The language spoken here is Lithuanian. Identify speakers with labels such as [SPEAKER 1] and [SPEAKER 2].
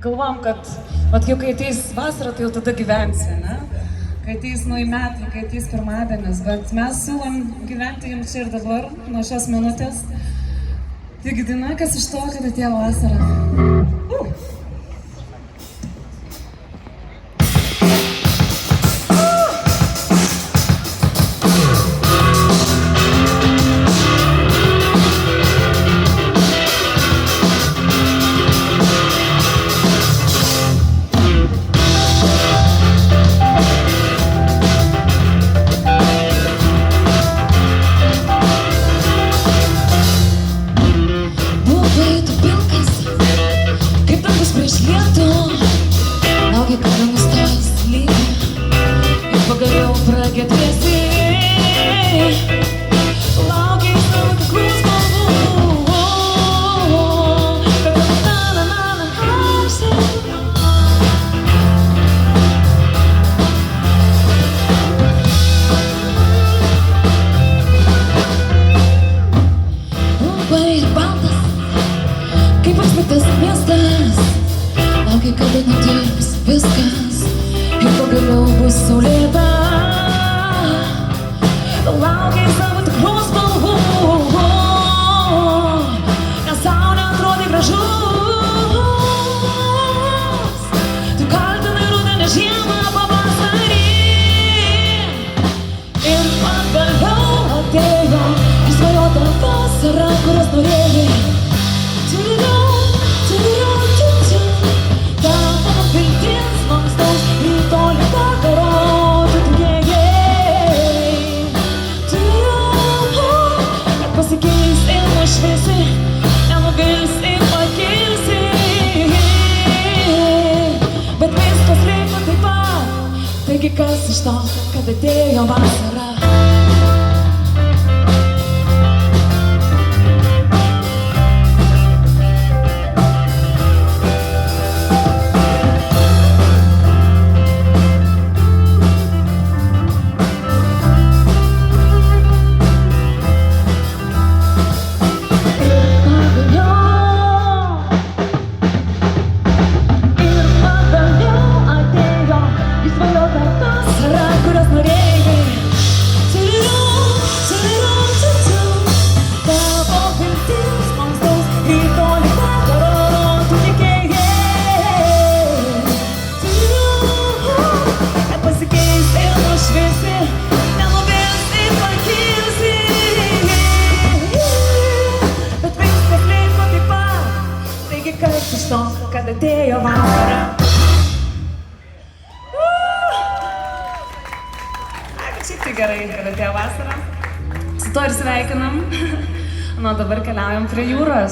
[SPEAKER 1] galvom, kad jau kai ateis vasara, tai jau tada gyvensi, ne? Kai ateis nauji metai, kai ateis pirmadienis, bet mes siūlom gyventi jums čia ir dabar, nuo šios minutės. Taigi daina, kas iš to, kad atėjo vasara. Lauki, kada nustos lyti ir pagaliau pragiedrėsi. Lauki savo tikrų spalvų, kad na-na-na-na-na-na-na. Trumpai ir baltas, kaip apsnigtas miestas. Lauki, kada nutirps viskas ir pagaliau bus saulėta. Lauki savo tikrų spalvų, nes tau neatrodė gražus. Tu kaltinai rudenį, žiemą, pavasarį. Ir pagaliau atėjo išsvajota vasara, kurios norėjai. Taigi kas iš to, kad atėjo vasara? Kas iš to, kad atėjo vasara? Šiaip tai gerai, kad atėjo vasara. Su to ir sveikinam. Nu, dabar keliaujam prie jūros.